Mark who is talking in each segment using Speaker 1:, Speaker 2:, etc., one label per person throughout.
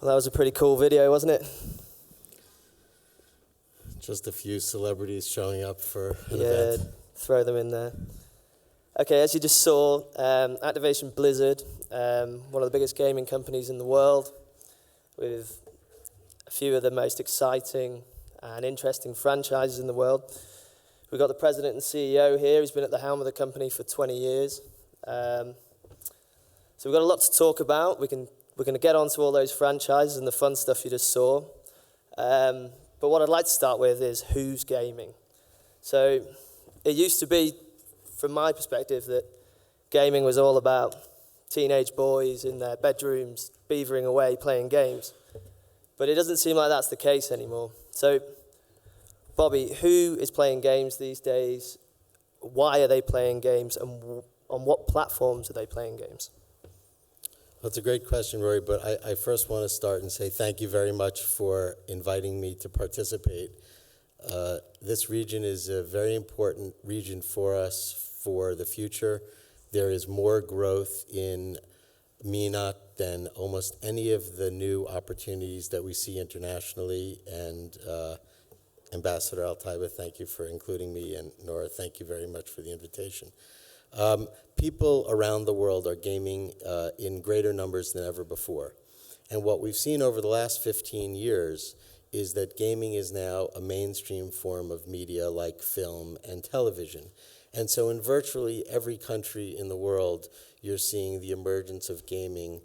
Speaker 1: Well, that was a pretty cool video, wasn't it?
Speaker 2: Just a few celebrities showing up for an
Speaker 1: Yeah,
Speaker 2: event.
Speaker 1: throw them in there. Okay, as you just saw, Activision Blizzard, one of the biggest gaming companies in the world, with a few of the most exciting and interesting franchises in the world. We've got the president and CEO here. He's been at the helm of the company for 20 years. So we've got a lot to talk about. We're going to get onto all those franchises and the fun stuff you just saw. But what I'd like to start with is who's gaming. So it used to be, from my perspective, that gaming was all about teenage boys in their bedrooms beavering away playing games. But it doesn't seem like that's the case anymore. So, Bobby, who is playing games these days? Why are they playing games? And on what platforms are they playing games?
Speaker 2: That's a great question, Rory, but I first want to start and say thank you very much for inviting me to participate. This region is a very important region for us for the future. There is more growth in MENA than almost any of the new opportunities that we see internationally. And Ambassador Altaiba, thank you for including me, and Nora, thank you very much for the invitation. People around the world are gaming in greater numbers than ever before. And what we've seen over the last 15 years is that gaming is now a mainstream form of media like film and television. And so in virtually every country in the world, you're seeing the emergence of gaming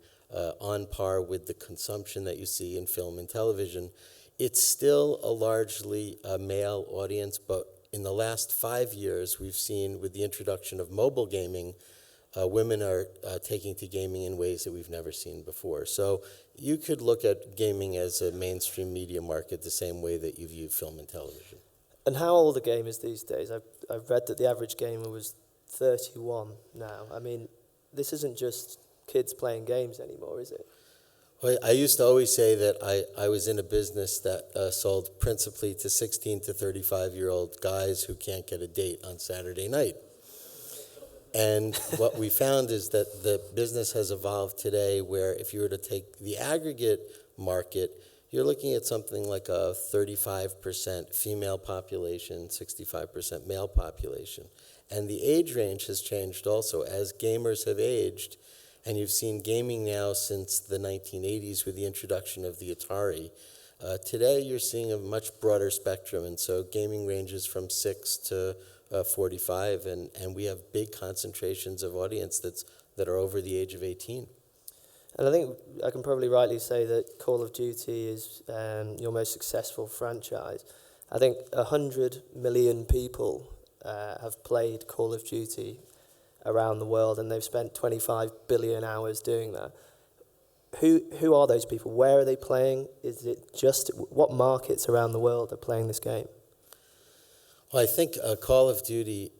Speaker 2: on par with the consumption that you see in film and television. It's still a largely male audience, but in the last 5 years, we've seen with the introduction of mobile gaming, women are taking to gaming in ways that we've never seen before. So you could look at gaming as a mainstream media market the same way that you view film and television.
Speaker 1: And how old are gamers these days? I've read that the average gamer was 31 now. I mean, this isn't just kids playing games anymore, is it?
Speaker 2: Well, I used to always say that I was in a business that sold principally to 16 to 35-year-old guys who can't get a date on Saturday night. And what we found is that the business has evolved today where if you were to take the aggregate market, you're looking at something like a 35% female population, 65% male population. And the age range has changed also. As gamers have aged, and you've seen gaming now since the 1980s with the introduction of the Atari, today you're seeing a much broader spectrum. And so gaming ranges from 6 to 45, and we have big concentrations of audience that are over the age of 18.
Speaker 1: And I think I can probably rightly say that Call of Duty is your most successful franchise. I think 100 million people have played Call of Duty around the world, and they've spent 25 billion hours doing that. Who are those people? Where are they playing? Is it just what markets around the world are playing this game?
Speaker 2: Well, I think Call of Duty,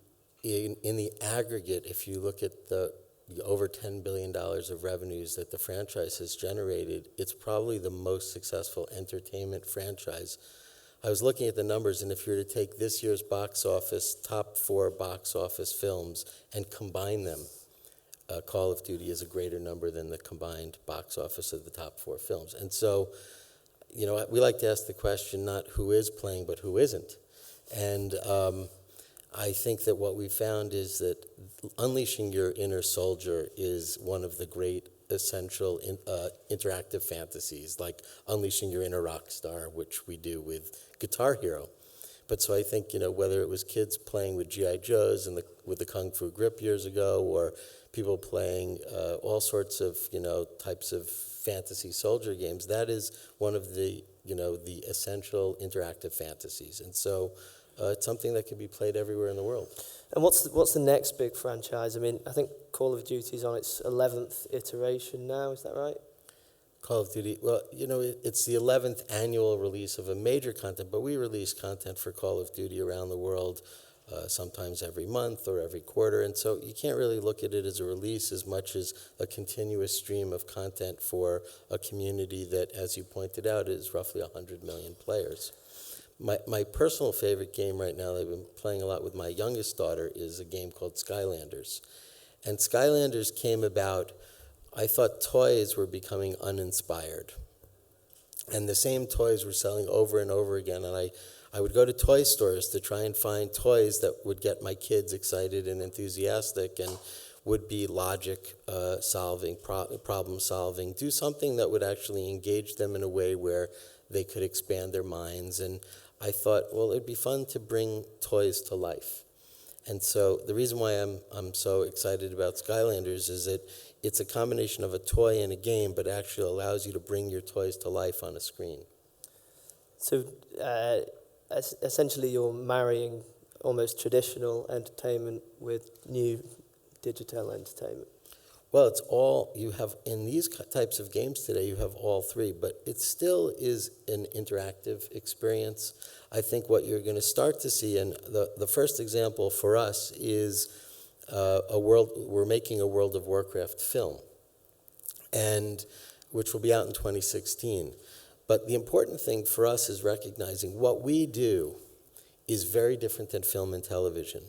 Speaker 2: in the aggregate, if you look at the over $10 billion of revenues that the franchise has generated, it's probably the most successful entertainment franchise. I was looking at the numbers, and if you were to take this year's box office, top 4 box office films, and combine them, Call of Duty is a greater number than the combined box office of the top 4 films. And so, you know, we like to ask the question not who is playing, but who isn't. And I think that what we found is that unleashing your inner soldier is one of the great essential interactive fantasies, like unleashing your inner rock star, which we do with Guitar Hero. But so I think, you know, whether it was kids playing with G.I. Joes and with the Kung Fu Grip years ago, or people playing all sorts of, you know, types of fantasy soldier games, that is one of the, you know, the essential interactive fantasies. And so it's something that can be played everywhere in the world.
Speaker 1: And what's the next big franchise? I mean, I think Call of Duty is on its 11th iteration now, is that right?
Speaker 2: Call of Duty, well, you know, it's the 11th annual release of a major content, but we release content for Call of Duty around the world, sometimes every month or every quarter, and so you can't really look at it as a release as much as a continuous stream of content for a community that, as you pointed out, is roughly 100 million players. My personal favorite game right now that I've been playing a lot with my youngest daughter is a game called Skylanders. And Skylanders came about, I thought toys were becoming uninspired. And the same toys were selling over and over again. And I would go to toy stores to try and find toys that would get my kids excited and enthusiastic and would be logic solving, problem solving, do something that would actually engage them in a way where they could expand their minds. And I thought, well, it'd be fun to bring toys to life. And so the reason why I'm so excited about Skylanders is that it's a combination of a toy and a game, but actually allows you to bring your toys to life on a screen.
Speaker 1: So essentially you're marrying almost traditional entertainment with new digital entertainment.
Speaker 2: Well, it's all, you have, in these types of games today, you have all three, but it still is an interactive experience. I think what you're going to start to see, and the first example for us is we're making a World of Warcraft film, and which will be out in 2016. But the important thing for us is recognizing what we do is very different than film and television.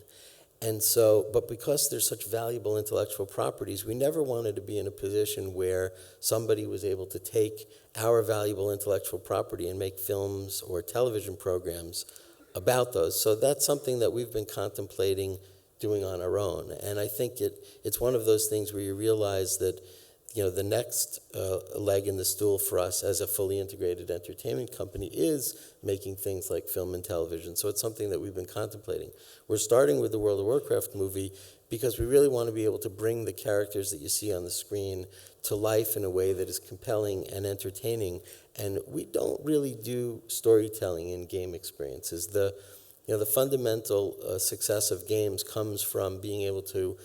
Speaker 2: And so, but because there's such valuable intellectual properties, we never wanted to be in a position where somebody was able to take our valuable intellectual property and make films or television programs about those. So that's something that we've been contemplating doing on our own. And I think it's one of those things where you realize that, you know, the next leg in the stool for us as a fully integrated entertainment company is making things like film and television. So it's something that we've been contemplating. We're starting with the World of Warcraft movie because we really want to be able to bring the characters that you see on the screen to life in a way that is compelling and entertaining. And we don't really do storytelling in game experiences. The fundamental success of games comes from being able to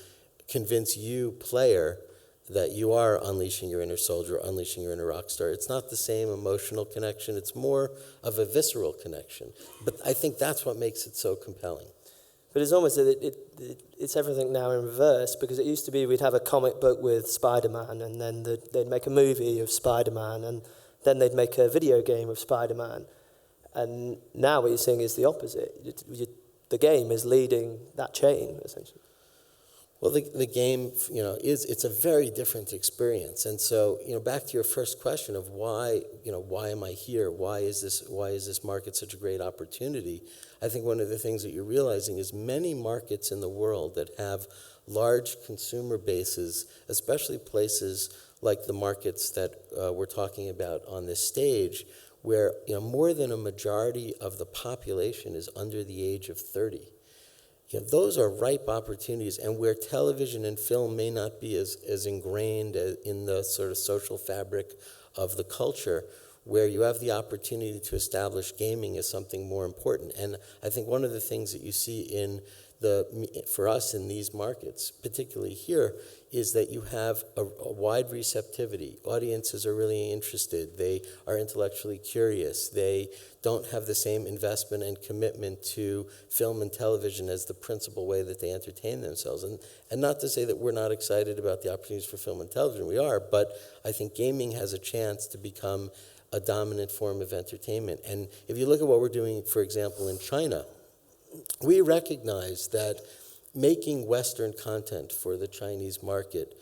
Speaker 2: convince you, player, that you are unleashing your inner soldier, unleashing your inner rock star. It's not the same emotional connection. It's more of a visceral connection. But I think that's what makes it so compelling.
Speaker 1: But it's almost, it's everything now in reverse, because it used to be we'd have a comic book with Spider-Man, and then they'd make a movie of Spider-Man, and then they'd make a video game of Spider-Man. And now what you're seeing is the opposite. The game is leading that chain, essentially.
Speaker 2: Well, the game, it's a very different experience. And so, back to your first question of why am I here? Why is this market such a great opportunity? I think one of the things that you're realizing is many markets in the world that have large consumer bases, especially places like the markets that we're talking about on this stage, where more than a majority of the population is under the age of 30. Those are ripe opportunities, and where television and film may not be as ingrained in the sort of social fabric of the culture, where you have the opportunity to establish gaming as something more important. And I think one of the things that you see for us in these markets, particularly here, is that you have a wide receptivity. Audiences are really interested. They are intellectually curious. They don't have the same investment and commitment to film and television as the principal way that they entertain themselves. And not to say that we're not excited about the opportunities for film and television. We are, but I think gaming has a chance to become a dominant form of entertainment. And if you look at what we're doing, for example, in China, we recognize that making Western content for the Chinese market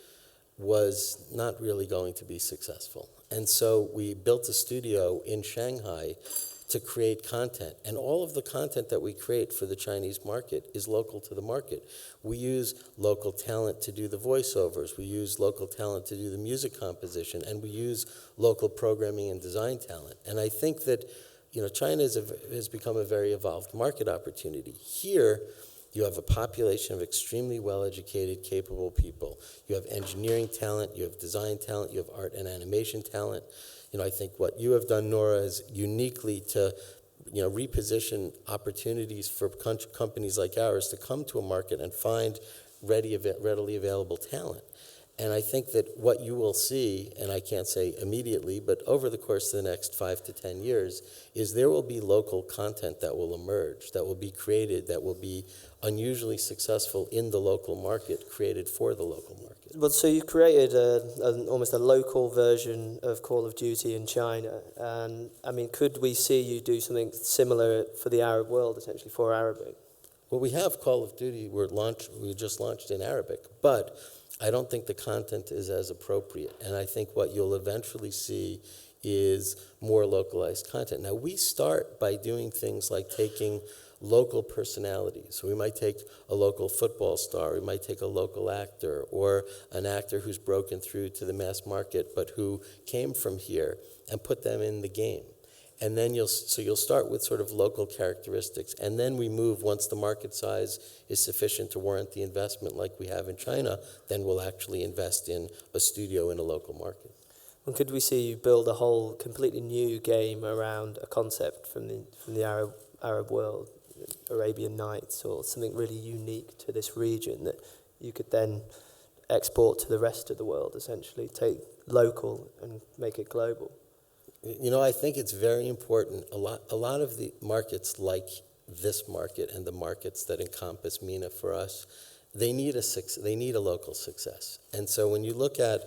Speaker 2: was not really going to be successful. And so we built a studio in Shanghai to create content. And all of the content that we create for the Chinese market is local to the market. We use local talent to do the voiceovers. We use local talent to do the music composition. And we use local programming and design talent. And I think that China has become a very evolved market opportunity. Here, you have a population of extremely well-educated, capable people. You have engineering talent, you have design talent, you have art and animation talent. I think what you have done, Nora, is uniquely to reposition opportunities for companies like ours to come to a market and find readily available talent. And I think that what you will see, and I can't say immediately, but over the course of the next 5 to 10 years, is there will be local content that will emerge, that will be created, that will be unusually successful in the local market, created for the local market.
Speaker 1: Well, so you created almost a local version of Call of Duty in China. And, could we see you do something similar for the Arab world, essentially, for Arabic?
Speaker 2: Well, we have Call of Duty. We just launched in Arabic, but I don't think the content is as appropriate. And I think what you'll eventually see is more localized content. Now, we start by doing things like taking local personalities. So we might take a local football star, we might take a local actor, or an actor who's broken through to the mass market but who came from here, and put them in the game. And then you'll start with sort of local characteristics, and then we move, once the market size is sufficient to warrant the investment like we have in China, then we'll actually invest in a studio in a local market.
Speaker 1: And could we see you build a whole completely new game around a concept from the Arab world, Arabian Nights, or something really unique to this region that you could then export to the rest of the world, essentially, take local and make it global?
Speaker 2: You know, I think it's very important. A lot of the markets like this market and the markets that encompass MENA for us, they need a local success. And so when you look at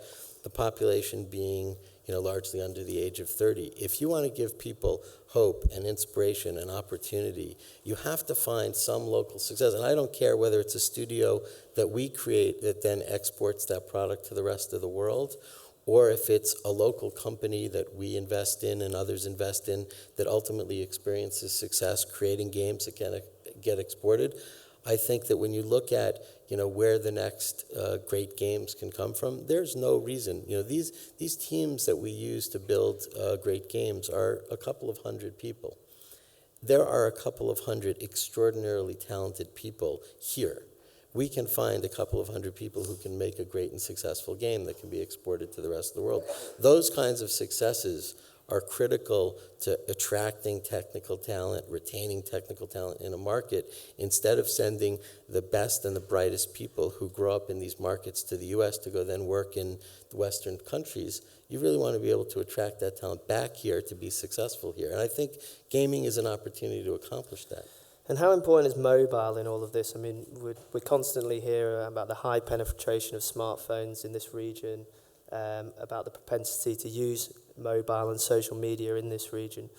Speaker 2: the population being, largely under the age of 30, if you want to give people hope and inspiration and opportunity, you have to find some local success. And I don't care whether it's a studio that we create that then exports that product to the rest of the world, or if it's a local company that we invest in and others invest in that ultimately experiences success creating games that can get exported. I think that when you look at where the next great games can come from, there's no reason. These teams that we use to build great games are a couple of hundred people. There are a couple of hundred extraordinarily talented people here. We can find a couple of hundred people who can make a great and successful game that can be exported to the rest of the world. Those kinds of successes are critical to attracting technical talent, retaining technical talent in a market, instead of sending the best and the brightest people who grow up in these markets to the U.S. to go then work in the Western countries. You really want to be able to attract that talent back here to be successful here. And I think gaming is an opportunity to accomplish that.
Speaker 1: And how important is mobile in all of this? I mean, we constantly hear about the high penetration of smartphones in this region, about the propensity to use mobile and social media in this region.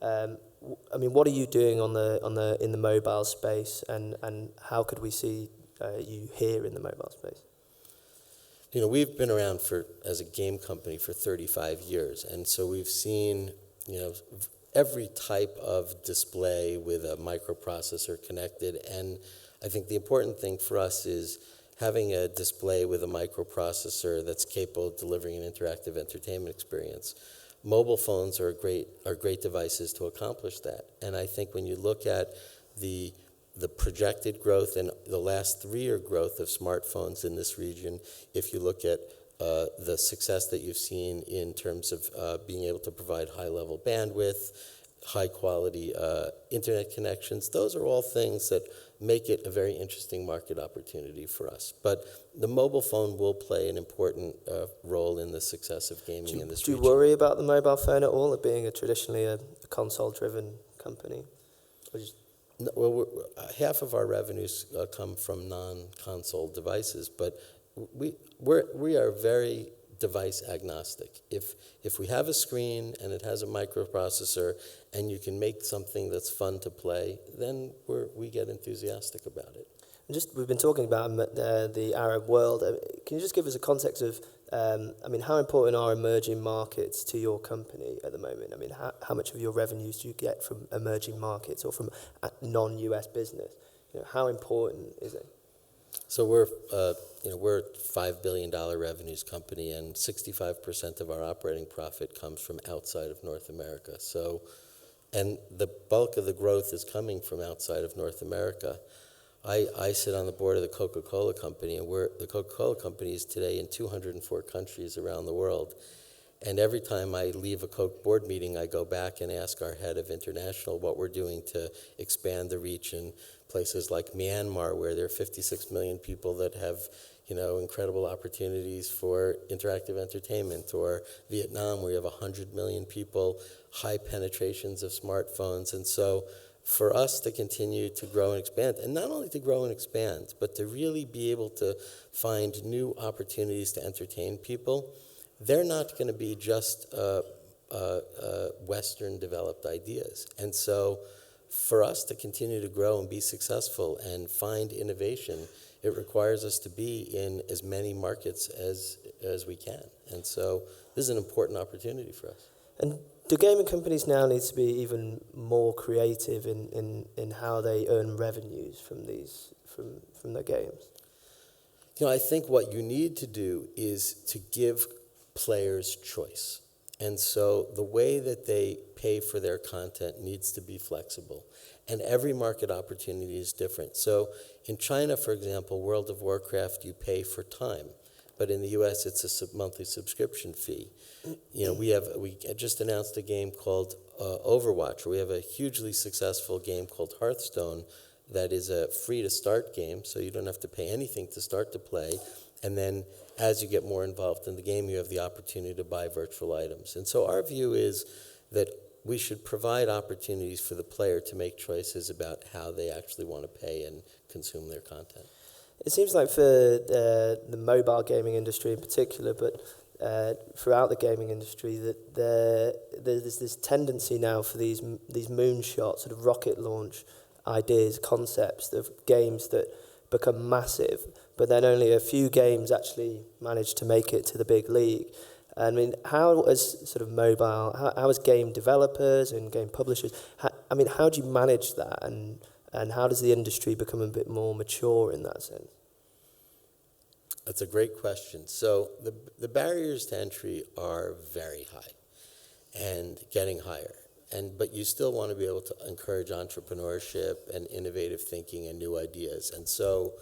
Speaker 1: I mean, what are you doing in the mobile space, and how could we see you here in the mobile space?
Speaker 2: We've been around as a game company for 35 years, and so we've seen, every type of display with a microprocessor connected. And I think the important thing for us is having a display with a microprocessor that's capable of delivering an interactive entertainment experience. Mobile phones are great devices to accomplish that. And I think when you look at the projected growth and the last 3-year growth of smartphones in this region, if you look at the success that you've seen in terms of being able to provide high-level bandwidth, high-quality internet connections, those are all things that make it a very interesting market opportunity for us. But the mobile phone will play an important role in the success of gaming in this region.
Speaker 1: Do you worry about the mobile phone at all, it being traditionally a console-driven company?
Speaker 2: No, well, half of our revenues come from non-console devices, but we are very device agnostic. If we have a screen and it has a microprocessor and you can make something that's fun to play, then we get enthusiastic about it.
Speaker 1: We've been talking about the Arab world. Can you just give us a context of, how important are emerging markets to your company at the moment? I mean, how much of your revenues do you get from emerging markets or from non-US business? How important is it?
Speaker 2: So we're a $5 billion revenues company, and 65% of our operating profit comes from outside of North America. And the bulk of the growth is coming from outside of North America. I sit on the board of the Coca-Cola Company, and the Coca-Cola Company is today in 204 countries around the world. And every time I leave a Coke board meeting, I go back and ask our head of international what we're doing to expand the reach in places like Myanmar, where there are 56 million people that have, incredible opportunities for interactive entertainment, or Vietnam, where you have 100 million people, high penetrations of smartphones. And so for us to continue to grow and expand, and not only to grow and expand, but to really be able to find new opportunities to entertain people, they're not going to be just Western developed ideas. And so for us to continue to grow and be successful and find innovation, it requires us to be in as many markets as we can. And so this is an important opportunity for us.
Speaker 1: And do gaming companies now need to be even more creative in how they earn revenues from their games?
Speaker 2: I think what you need to do is to give players choice. And so the way that they pay for their content needs to be flexible. And every market opportunity is different. So in China, for example, World of Warcraft, you pay for time. But in the US, it's a monthly subscription fee. We just announced a game called Overwatch. We have a hugely successful game called Hearthstone that is a free-to-start game, so you don't have to pay anything to start to play. And then as you get more involved in the game, you have the opportunity to buy virtual items. And so our view is that we should provide opportunities for the player to make choices about how they actually want to pay and consume their content.
Speaker 1: It seems like for the mobile gaming industry in particular, but throughout the gaming industry, that there's this tendency now for these moonshot, sort of rocket launch ideas, concepts of games that become massive, but then only a few games actually manage to make it to the big league. I mean, how as sort of mobile, how as game developers and game publishers, how do you manage that, and how does the industry become a bit more mature in that sense?
Speaker 2: That's a great question. So the barriers to entry are very high and getting higher. But you still want to be able to encourage entrepreneurship and innovative thinking and new ideas. And so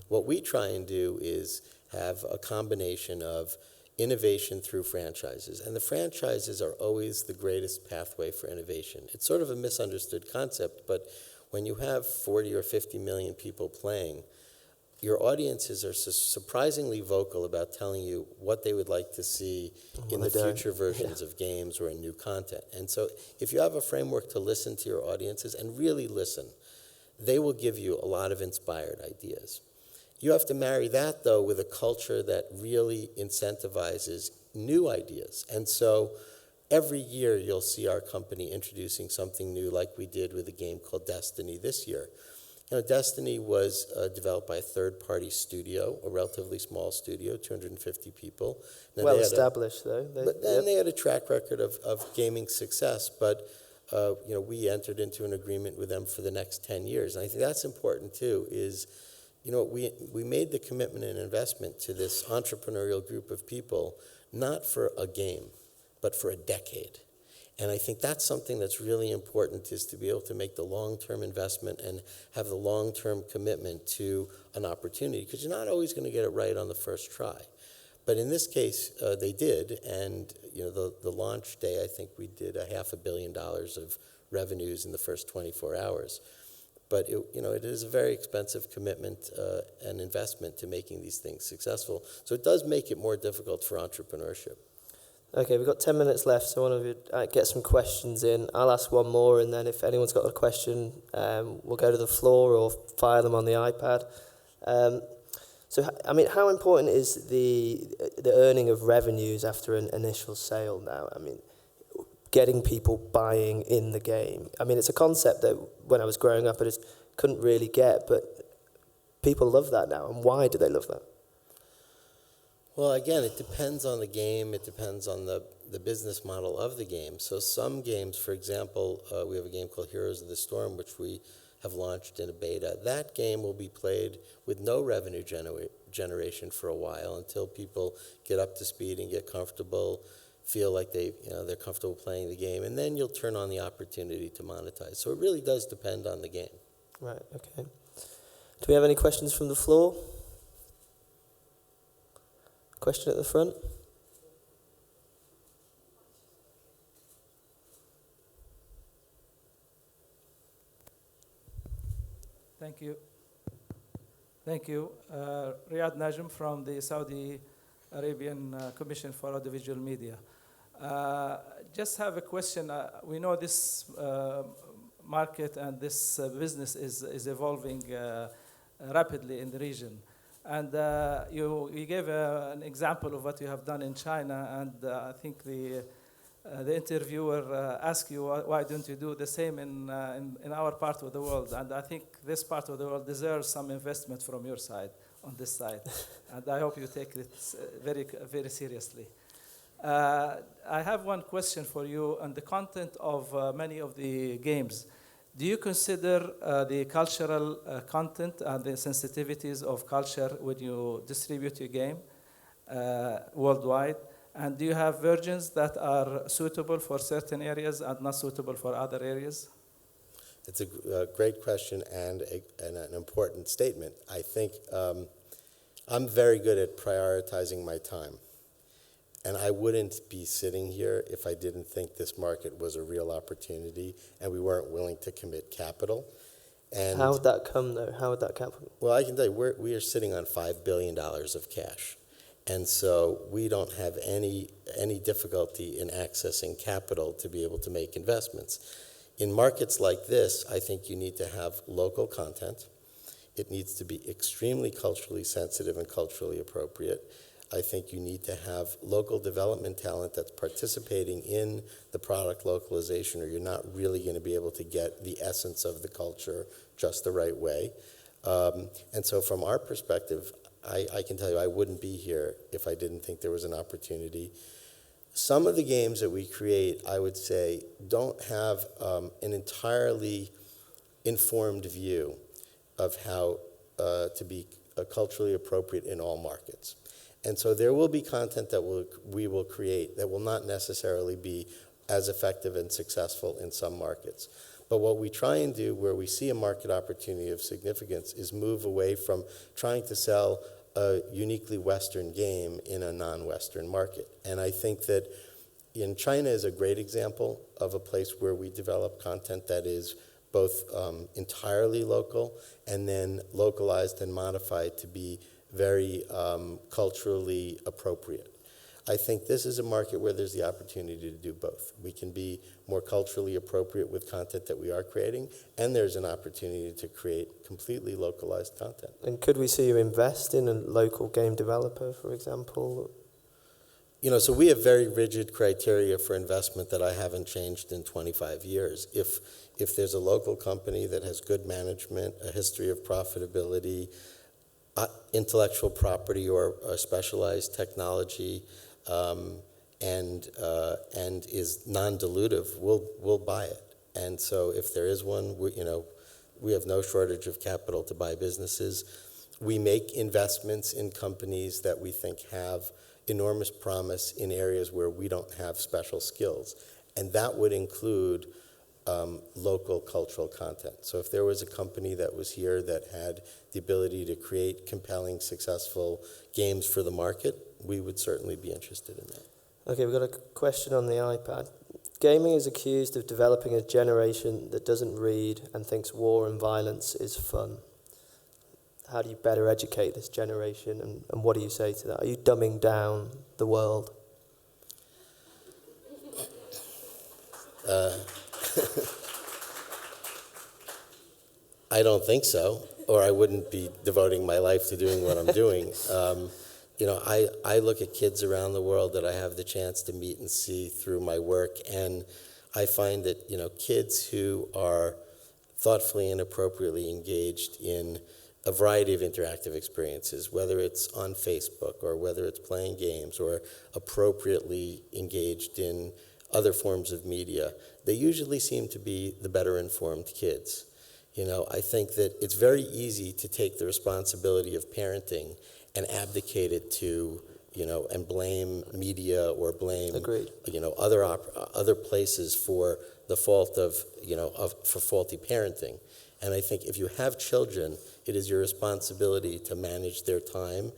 Speaker 2: what we try and do is have a combination of innovation through franchises. And the franchises are always the greatest pathway for innovation. It's sort of a misunderstood concept, but when you have 40 or 50 million people playing, your audiences are surprisingly vocal about telling you what they would like to see in the future versions of games or in new content. And so if you have a framework to listen to your audiences and really listen, they will give you a lot of inspired ideas. You have to marry that, though, with a culture that really incentivizes new ideas. And so every year you'll see our company introducing something new, like we did with a game called Destiny this year. Destiny was developed by a third-party studio, a relatively small studio, 250 people. Now,
Speaker 1: well established, though.
Speaker 2: They had a track record of gaming success, but we entered into an agreement with them for the next 10 years. And I think that's important, too, is we made the commitment and investment to this entrepreneurial group of people, not for a game, but for a decade. And I think that's something that's really important, is to be able to make the long-term investment and have the long-term commitment to an opportunity, because you're not always going to get it right on the first try. But in this case, they did, and the launch day, I think we did $500 million of revenues in the first 24 hours. But it is a very expensive commitment and investment to making these things successful. So it does make it more difficult for entrepreneurship.
Speaker 1: Okay, we've got 10 minutes left, so one of you get some questions in. I'll ask one more, and then if anyone's got a question, we'll go to the floor or fire them on the iPad. How important is the earning of revenues after an initial sale now? Getting people buying in the game. It's a concept that when I was growing up, I just couldn't really get, but people love that now. And why do they love that?
Speaker 2: Well, again, it depends on the game. It depends on the business model of the game. So some games, for example, we have a game called Heroes of the Storm, which we have launched in a beta. That game will be played with no revenue generation for a while until people get up to speed and get comfortable, feel like they're comfortable playing the game, and then you'll turn on the opportunity to monetize. So it really does depend on the game.
Speaker 1: Right, okay. Do we have any questions from the floor? Question at the front?
Speaker 3: Thank you. Riyad Najm from the Saudi Arabian Commission for Audiovisual Media. Just have a question. We know this market and this business is evolving rapidly in the region. And you gave an example of what you have done in China, and I think the interviewer asked you, why don't you do the same in our part of the world? And I think this part of the world deserves some investment from your side, on this side. And I hope you take it very, very seriously. I have one question for you on the content of many of the games. Do you consider the cultural content and the sensitivities of culture when you distribute your game worldwide? And do you have versions that are suitable for certain areas and not suitable for other areas?
Speaker 2: It's a great question and an important statement. I think I'm very good at prioritizing my time. And I wouldn't be sitting here if I didn't think this market was a real opportunity and we weren't willing to commit capital. And
Speaker 1: How would that come, though? How would that happen?
Speaker 2: well, I can tell you, we are sitting on $5 billion of cash. And so we don't have any difficulty in accessing capital to be able to make investments. In markets like this, I think you need to have local content. It needs to be extremely culturally sensitive and culturally appropriate. I think you need to have local development talent that's participating in the product localization, or you're not really going to be able to get the essence of the culture just the right way. And so from our perspective, I can tell you I wouldn't be here if I didn't think there was an opportunity. Some of the games that we create, I would say, don't have an entirely informed view of how to be culturally appropriate in all markets. And so there will be content that we will create that will not necessarily be as effective and successful in some markets. But what we try and do where we see a market opportunity of significance is move away from trying to sell a uniquely Western game in a non-Western market. And I think that in China is a great example of a place where we develop content that is both entirely local and then localized and modified to be very culturally appropriate. I think this is a market where there's the opportunity to do both. We can be more culturally appropriate with content that we are creating, and there's an opportunity to create completely localized content.
Speaker 1: And could we see you invest in a local game developer, for example?
Speaker 2: You know, so we have very rigid criteria for investment that I haven't changed in 25 years. If there's a local company that has good management, a history of profitability, intellectual property or specialized technology, and is non-dilutive, we'll buy it. And so if there is one, we have no shortage of capital to buy businesses. We make investments in companies that we think have enormous promise in areas where we don't have special skills, and that would include local cultural content. So if there was a company that was here that had the ability to create compelling, successful games for the market, we would certainly be interested in that.
Speaker 1: Okay, we've got a question on the iPad. Gaming is accused of developing a generation that doesn't read and thinks war and violence is fun. How do you better educate this generation, and what do you say to that? Are you dumbing down the world?
Speaker 2: I don't think so, or I wouldn't be devoting my life to doing what I'm doing. I look at kids around the world that I have the chance to meet and see through my work, and I find that, kids who are thoughtfully and appropriately engaged in a variety of interactive experiences, whether it's on Facebook or whether it's playing games or appropriately engaged in other forms of media, they usually seem to be the better informed kids. I think that it's very easy to take the responsibility of parenting and abdicate it to, and blame media or blame,
Speaker 1: Agreed.
Speaker 2: Other places for the fault of for faulty parenting. And I think if you have children, it is your responsibility to manage their time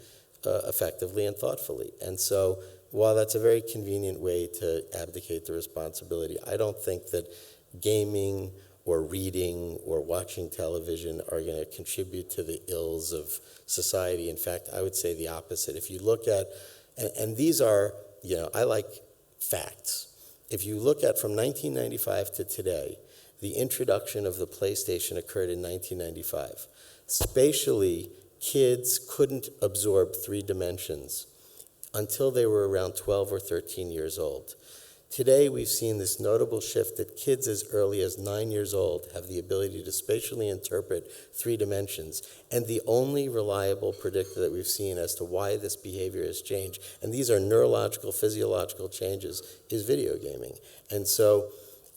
Speaker 2: effectively and thoughtfully. And so while that's a very convenient way to abdicate the responsibility, I don't think that gaming or reading or watching television are going to contribute to the ills of society. In fact, I would say the opposite. If you look at, and these are, I like facts. If you look at from 1995 to today, the introduction of the PlayStation occurred in 1995. Spatially, kids couldn't absorb 3 dimensions until they were around 12 or 13 years old. Today, we've seen this notable shift that kids as early as 9 years old have the ability to spatially interpret 3 dimensions. And the only reliable predictor that we've seen as to why this behavior has changed, and these are neurological, physiological changes, is video gaming. And so,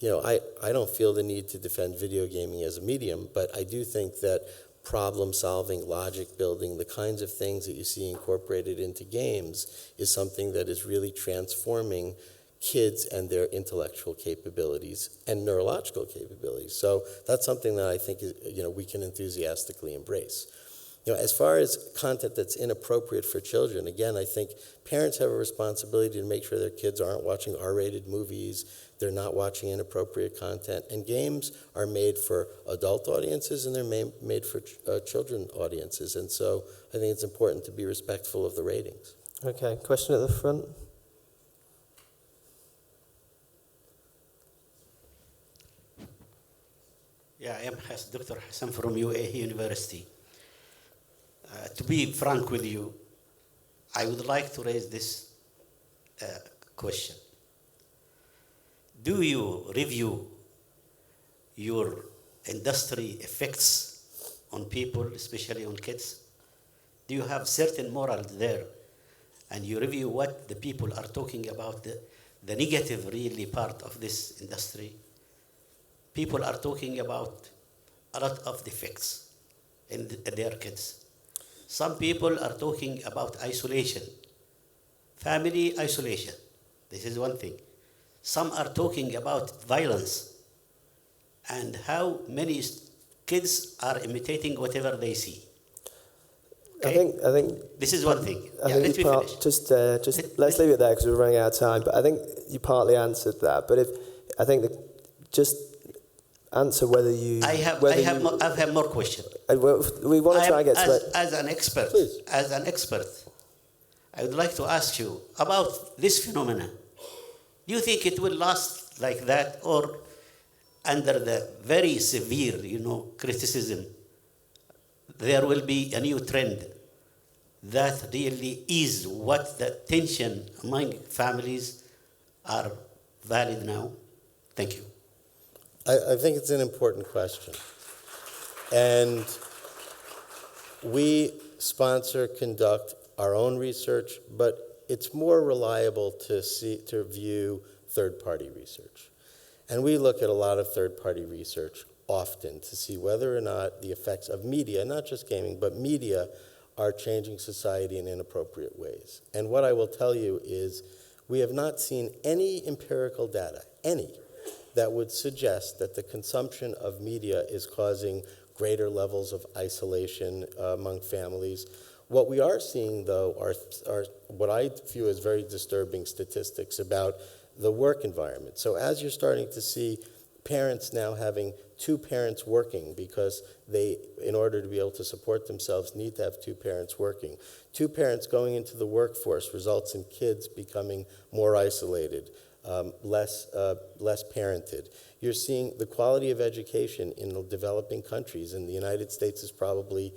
Speaker 2: I don't feel the need to defend video gaming as a medium, but I do think that problem solving, logic building, the kinds of things that you see incorporated into games is something that is really transforming kids and their intellectual capabilities and neurological capabilities. So that's something that I think we can enthusiastically embrace. As far as content that's inappropriate for children, again, I think parents have a responsibility to make sure their kids aren't watching R-rated movies, they're not watching inappropriate content, and games are made for adult audiences and they're made for children audiences, and so I think it's important to be respectful of the ratings.
Speaker 1: Okay, question at the front.
Speaker 4: Yeah, I am Dr. Hassan from UAE University. To be frank with you, I would like to raise this question. Do you review your industry effects on people, especially on kids? Do you have certain morals there? And you review what the people are talking about, the negative really part of this industry? People are talking about a lot of defects in their kids. Some people are talking about isolation, family isolation. This is one thing. Some are talking about violence and how many kids are imitating whatever they see. Okay?
Speaker 1: I think
Speaker 4: this is one thing.
Speaker 1: Let me finish. Just let's leave it there because we're running out of time. But I think you partly answered that. But just answer whether you.
Speaker 4: I have more questions.
Speaker 1: We want to try and get to it.
Speaker 4: As an expert,
Speaker 2: Please.
Speaker 4: As an expert, I would like to ask you about this phenomenon. Do you think it will last like that, or under the very severe, criticism, there will be a new trend that really is what the tension among families are valid now? Thank you.
Speaker 2: I think it's an important question. And we conduct our own research, but it's more reliable to view third-party research. And we look at a lot of third-party research often to see whether or not the effects of media, not just gaming, but media, are changing society in inappropriate ways. And what I will tell you is we have not seen any empirical data, that would suggest that the consumption of media is causing greater levels of isolation among families. What we are seeing, though, are what I view as very disturbing statistics about the work environment. So as you're starting to see parents now having 2 parents working because they, in order to be able to support themselves, need to have 2 parents working. 2 parents going into the workforce results in kids becoming more isolated, less parented. You're seeing the quality of education in the developing countries, and the United States is probably,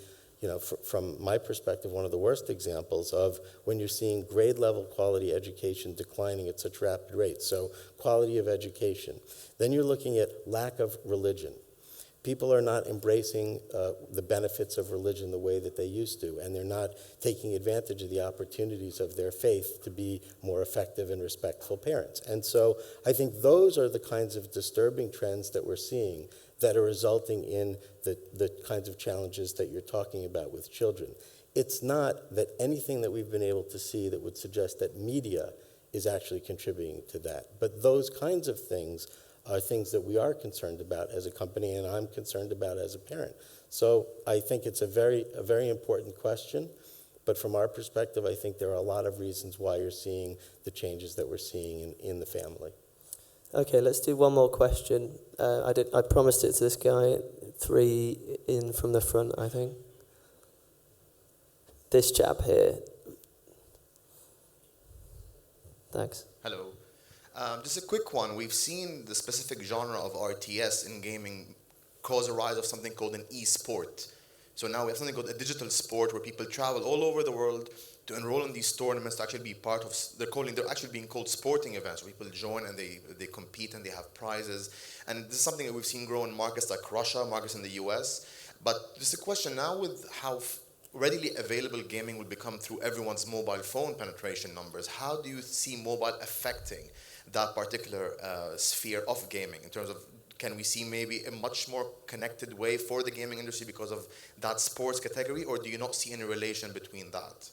Speaker 2: from my perspective, one of the worst examples of when you're seeing grade level quality education declining at such rapid rates. So quality of education. Then you're looking at lack of religion. People are not embracing the benefits of religion the way that they used to, and they're not taking advantage of the opportunities of their faith to be more effective and respectful parents. And so I think those are the kinds of disturbing trends that we're seeing that are resulting in the kinds of challenges that you're talking about with children. It's not that anything that we've been able to see that would suggest that media is actually contributing to that. But those kinds of things are things that we are concerned about as a company, and I'm concerned about as a parent. So I think it's a very important question, but from our perspective, I think there are a lot of reasons why you're seeing the changes that we're seeing in the family.
Speaker 1: Okay, let's do one more question. I promised it to this guy, 3 in from the front, I think. This chap here. Thanks.
Speaker 5: Hello. Just a quick one. We've seen the specific genre of RTS in gaming cause a rise of something called an e-sport. So now we have something called a digital sport where people travel all over the world to enroll in these tournaments to actually be part of, they're actually being called sporting events where people join and they compete and they have prizes. And this is something that we've seen grow in markets like Russia, markets in the US. But just a question now with how readily available gaming will become through everyone's mobile phone penetration numbers, how do you see mobile affecting that particular sphere of gaming in terms of, can we see maybe a much more connected way for the gaming industry because of that sports category, or do you not see any relation between that?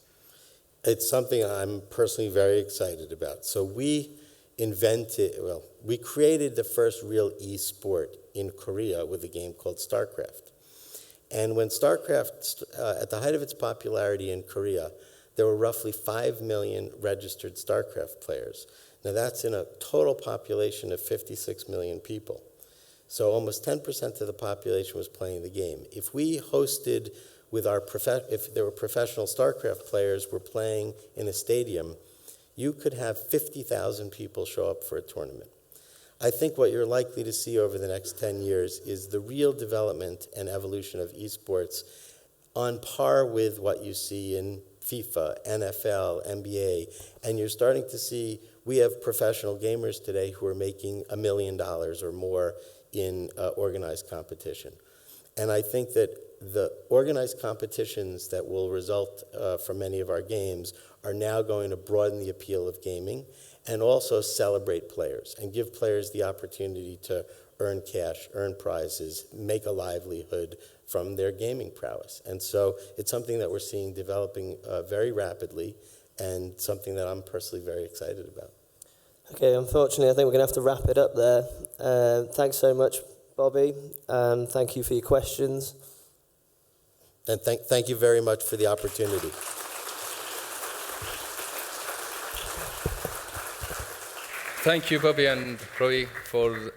Speaker 2: It's something I'm personally very excited about. So we created the first real e-sport in Korea with a game called StarCraft. And when StarCraft, at the height of its popularity in Korea, there were roughly 5 million registered StarCraft players. Now that's in a total population of 56 million people. So almost 10% of the population was playing the game. If we hosted with if there were professional StarCraft players were playing in a stadium, you could have 50,000 people show up for a tournament. I think what you're likely to see over the next 10 years is the real development and evolution of esports on par with what you see in FIFA, NFL, NBA, and you're starting to see, we have professional gamers today who are making $1 million or more in organized competition. And I think that the organized competitions that will result from many of our games are now going to broaden the appeal of gaming and also celebrate players and give players the opportunity to earn cash, earn prizes, make a livelihood from their gaming prowess. And so it's something that we're seeing developing very rapidly and something that I'm personally very excited about.
Speaker 1: Okay, unfortunately, I think we're going to have to wrap it up there. Thanks so much, Bobby. Thank you for your questions.
Speaker 2: And thank you very much for the opportunity.
Speaker 6: Thank you, Bobby and Rory, for